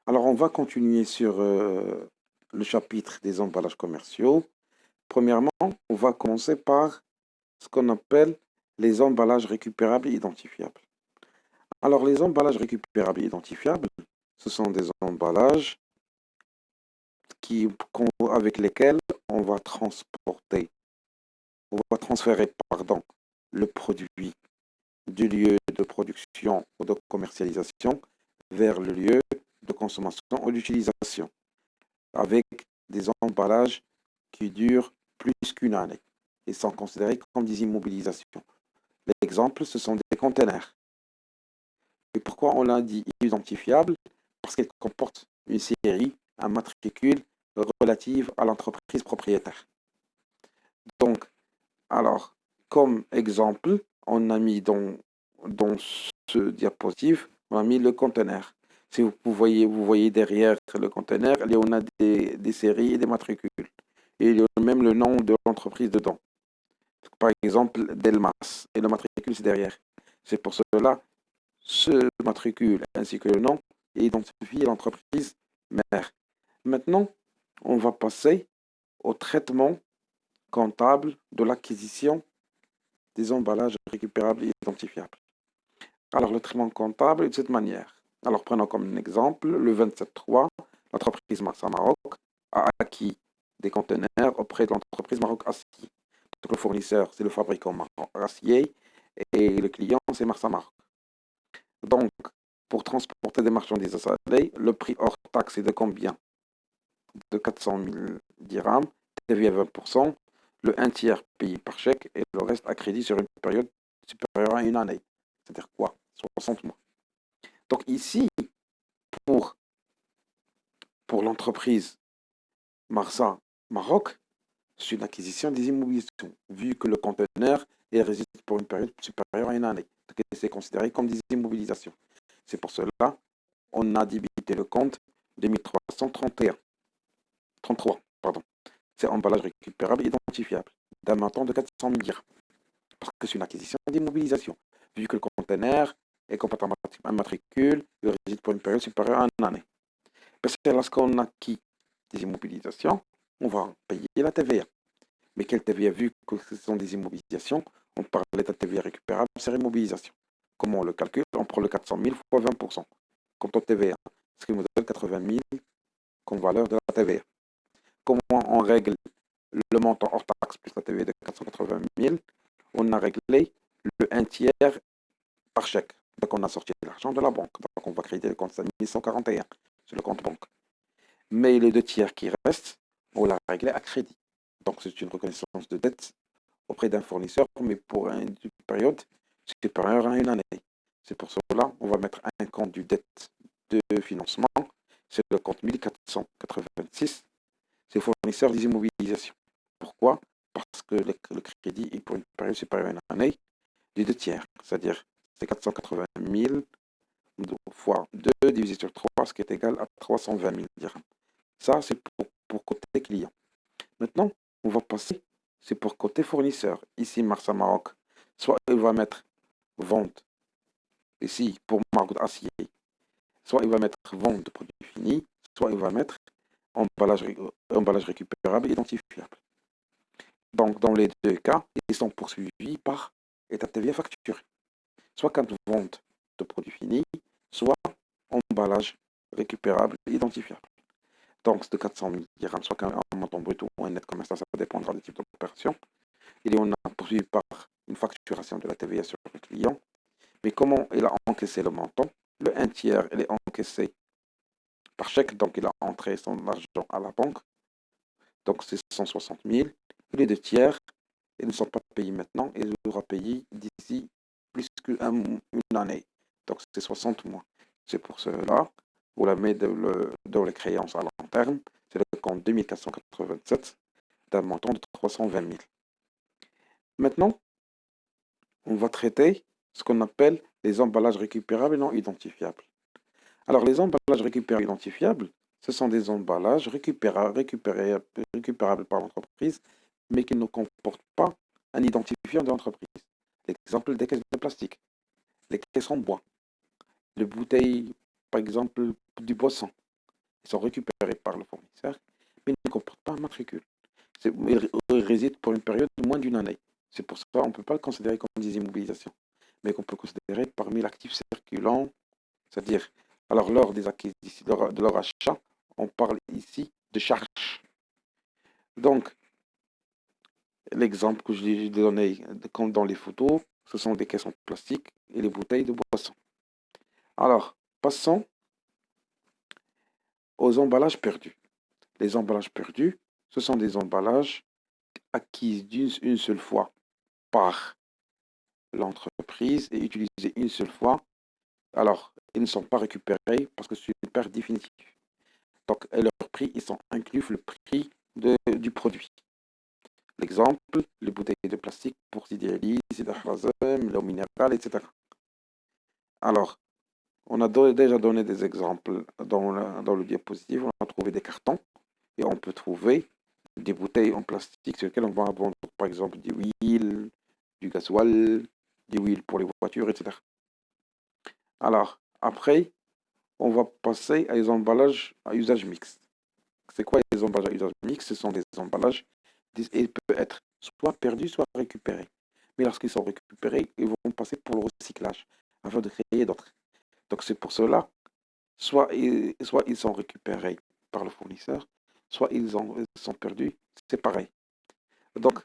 Alors, on va continuer sur le chapitre des emballages commerciaux. Premièrement, on va commencer par ce qu'on appelle les emballages récupérables et identifiables. Alors, les emballages récupérables et identifiables, ce sont des emballages avec lesquels on va transférer, le produit du lieu de production ou de commercialisation vers le lieu de consommation ou d'utilisation, avec des emballages qui durent plus qu'une année et sont considérés comme des immobilisations. L'exemple, ce sont des containers. Et pourquoi on l'a dit identifiable? Parce qu'elles comportent une série, un matricule relative à l'entreprise propriétaire. Donc, alors, comme exemple, on a mis dans ce diapositive, on a mis le conteneur. Si vous voyez derrière le conteneur, on a des séries et des matricules. Et il y a même le nom de l'entreprise dedans. Par exemple, Delmas. Et le matricule, c'est derrière. C'est pour cela, ce matricule ainsi que le nom identifient l'entreprise mère. Maintenant, on va passer au traitement comptable de l'acquisition des emballages récupérables et identifiables. Alors, le traitement comptable est de cette manière. Alors, prenons comme exemple le 27.3, l'entreprise Marsa Maroc a acquis des conteneurs auprès de l'entreprise Maroc Acier. Donc, le fournisseur, c'est le fabricant Maroc Acier et le client, c'est Marsa Maroc. Donc, pour transporter des marchandises à Salé, le prix hors taxe est de combien? De 400 000 dirhams, TVA 20%, le 1 tiers payé par chèque et le reste à crédit sur une période supérieure à une année. C'est-à-dire quoi? 60 mois. Donc ici, pour, pour l'entreprise Marsa Maroc, c'est une acquisition des immobilisations, vu que le conteneur résiste pour une période supérieure à une année. C'est considéré comme des immobilisations. C'est pour cela on a débité le compte 2333. C'est emballage récupérable identifiable d'un montant de 400 000 dirhams. Parce que c'est une acquisition d'immobilisation. Vu que le conteneur comporte un matricule, il réside pour une période supérieure à une année. Parce que lorsqu'on acquit des immobilisations, on va payer la TVA. Mais quelle TVA, vu que ce sont des immobilisations, on parle de TVA récupérable sur immobilisation. Comment on le calcule? On prend le 400 000 fois 20%. Quant au TVA, ce qui nous donne 80 000 comme valeur de la TVA. Comment on règle le montant hors taxe plus la TVA de 480 000? On a réglé le 1 tiers par chèque. Donc on a sorti l'argent de la banque. Donc on va créditer le compte 5141 sur le compte banque. Mais les 2 tiers qui restent, on l'a réglé à crédit. Donc c'est une reconnaissance de dette auprès d'un fournisseur, mais pour une période supérieure à une année. C'est pour cela on va mettre un compte du dette de financement. C'est le compte 1486. C'est fournisseur des immobilisations. Pourquoi? Parce que le crédit est pour une période supérieure à une année des 2 tiers. C'est-à-dire c'est 480 000 fois 2 divisé sur 3, ce qui est égal à 320 000 dirhams. Ça, c'est pour côté client. Maintenant, on va passer, c'est pour côté fournisseur. Ici, Marsa Maroc, soit il va mettre vente, ici, pour Maroc Acier, soit il va mettre vente de produits finis, soit il va mettre emballage récupérable identifiable. Donc, dans les 2 cas, ils sont poursuivis par état TVA facturé. Soit quand vente de produits finis, soit emballage récupérable identifiable. Donc, c'est de 400 000 dirhams, soit un montant brut ou un net commercial, ça dépendra du type d'opération. Et on a poursuivi par une facturation de la TVA sur le client. Mais comment il a encaissé le montant? Le 1 tiers, il est encaissé par chèque, donc il a entré son argent à la banque. Donc, c'est 160 000. Et les 2 tiers, ils ne sont pas payés maintenant, ils seront payés d'ici plus qu'une année. Donc, c'est 60 mois. C'est pour cela, vous la mettez dans les créances à long terme, c'est le compte 2487 d'un montant de 320 000. Maintenant, on va traiter ce qu'on appelle les emballages récupérables et non identifiables. Alors, les emballages récupérables et identifiables, ce sont des emballages récupérables par l'entreprise, mais qui ne comportent pas un identifiant de l'entreprise. L'exemple des caisses de plastique, les caisses en bois, les bouteilles, par exemple, du boisson. qui sont récupérés par le fournisseur, mais ils ne comportent pas un matricule. Ils résident pour une période de moins d'une année. C'est pour ça qu'on ne peut pas le considérer comme des immobilisations, mais qu'on peut considérer parmi l'actif circulant, c'est-à-dire, alors lors des acquisitions, de leur achat, on parle ici de charge. Donc, l'exemple que je l'ai donné, comme dans les photos, ce sont des caisses en plastique et les bouteilles de boisson. Alors, passons aux emballages perdus. Les emballages perdus, ce sont des emballages acquis une seule fois par l'entreprise et utilisés une seule fois. Alors, ils ne sont pas récupérés parce que c'est une perte définitive. Donc, leur prix, ils sont inclus le prix du produit. L'exemple, les bouteilles de plastique pour sidéralise, sidéralisme, l'eau minérale, etc. Alors, on a déjà donné des exemples dans le diapositive. On a trouvé des cartons et on peut trouver des bouteilles en plastique sur lesquelles on va vendre, par exemple, des huiles, du gasoil, des huiles pour les voitures, etc. Alors, après, on va passer à les emballages à usage mixte. C'est quoi les emballages à usage mixte? Ce sont des emballages qui peuvent être soit perdus, soit récupérés. Mais lorsqu'ils sont récupérés, ils vont passer pour le recyclage afin de créer d'autres. Donc c'est pour cela, soit ils sont récupérés par le fournisseur, soit ils sont perdus, c'est pareil. Donc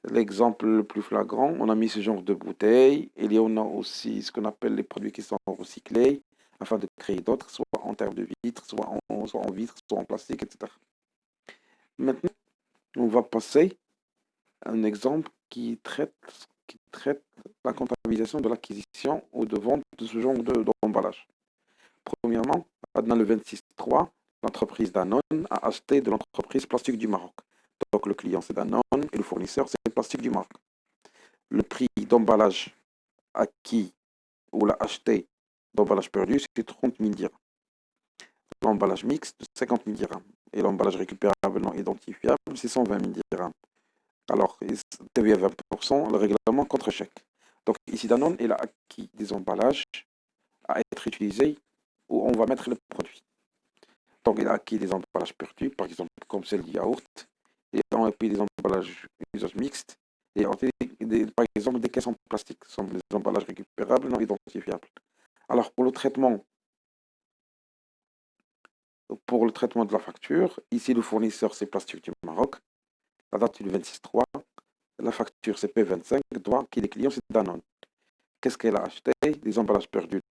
l'exemple le plus flagrant, on a mis ce genre de bouteilles. Il y en a aussi ce qu'on appelle les produits qui sont recyclés afin de créer d'autres, soit en terre de vitre, soit en vitre, soit en plastique, etc. Maintenant, on va passer à un exemple qui traite la comptabilisation de l'acquisition ou de vente de ce genre d'emballage. Premièrement, dans le 26.3, l'entreprise Danone a acheté de l'entreprise Plastique du Maroc. Donc le client c'est Danone et le fournisseur c'est Plastique du Maroc. Le prix d'emballage acquis ou l'a acheté d'emballage perdu, c'est 30 000 dirhams. L'emballage mixte, 50 000 dirhams. Et l'emballage récupérable non identifiable, c'est 120 000 dirhams. Alors, TVA 20%, le règlement contre chèque. Donc ici, Danone, il a acquis des emballages à être utilisés où on va mettre le produit. Donc il a acquis des emballages perdus, par exemple comme celle du yaourt, et on a acquis des emballages usage mixte, et on a par exemple des caisses en plastique, ce sont des emballages récupérables non identifiables. Alors pour le traitement de la facture, ici le fournisseur c'est Plastique du Maroc, la date est du 26/3, la facture c'est P25, qui les clients c'est Danone. Qu'est-ce qu'elle a acheté? Des emballages perdus,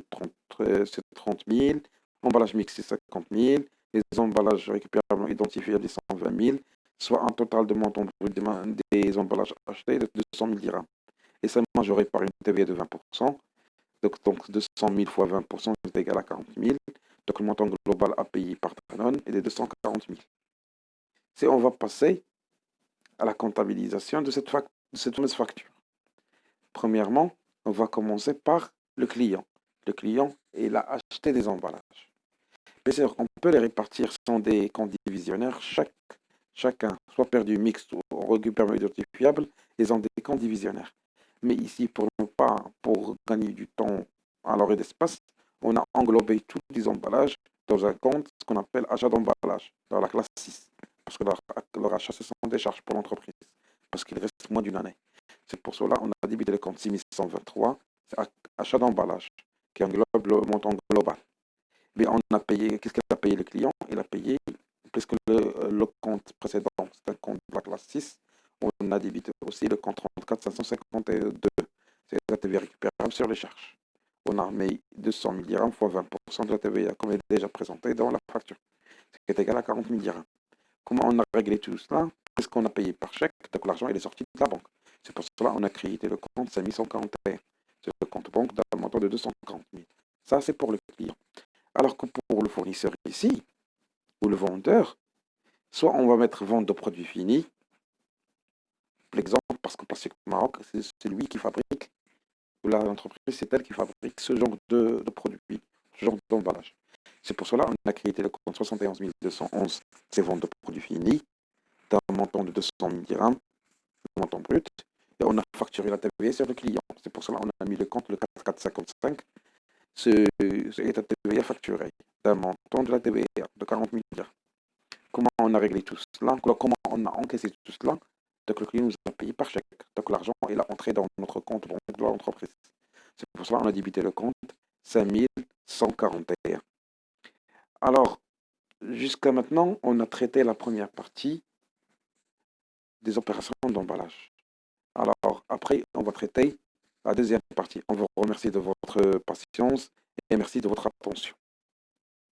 c'est 30 000, emballage mixte c'est 50 000, les emballages récupérables identifiables c'est 120 000, soit un total de montant brut des emballages achetés de 200 000 dirhams. Et c'est majoré par une TVA de 20%. Donc 200 000 fois 20% est égal à 40 000. Donc le montant global à payer par Danone est de 240 000. Si on va passer à la comptabilisation de cette fameuse facture. Premièrement, on va commencer par le client. Le client, il a acheté des emballages. Bien sûr, on peut les répartir sans des comptes divisionnaires. Chacun, soit perdu, mixte ou récupérable identifiable, ils ont des comptes divisionnaires. Mais ici, pour gagner du temps alors et d'espace, on a englobé tous les emballages dans un compte, ce qu'on appelle achat d'emballage, dans la classe 6. Parce que leur achat, ce sont des charges pour l'entreprise, parce qu'il reste moins d'une année. C'est pour cela qu'on a débité le compte 6123, c'est achat d'emballage, qui englobe le montant global. Mais on a payé, qu'est-ce qu'il a payé le client? Il a payé, puisque le compte précédent, c'est un compte de la classe 6, on a débité aussi le compte 34 552, c'est la TVA récupérable sur les charges. On a mis 200 000 dirhams fois 20% de la TVA, comme est déjà présenté dans la facture, ce qui est égal à 40 000 dirhams. Comment on a réglé tout cela? Qu'est-ce qu'on a payé par chèque? Donc l'argent il est sorti de la banque. C'est pour cela qu'on a créé le compte 5141. C'est le compte banque d'un montant de 240 000. Ça, c'est pour le client. Alors que pour le fournisseur ici, ou le vendeur, soit on va mettre vente de produits finis, l'exemple, parce que Plastique Maroc, c'est lui qui fabrique, ou l'entreprise, c'est elle qui fabrique ce genre de produits, ce genre d'emballage. C'est pour cela qu'on a créé le compte 71 211, c'est vente de produits finis, d'un montant de 200 000 dirhams, le montant brut, et on a facturé la TVA sur le client. C'est pour cela qu'on a mis le compte le 4455, ce état de TVA facturé d'un montant de la TVA de 40 milliards. Comment on a réglé tout cela? Comment on a encaissé tout cela? Donc le client nous a payé par chèque. Donc l'argent il a entré dans notre compte de l'entreprise. C'est pour cela qu'on a débité le compte 5141. Alors, jusqu'à maintenant, on a traité la première partie des opérations d'emballage. Alors, après, on va traiter la deuxième partie. On vous remercie de votre patience et merci de votre attention.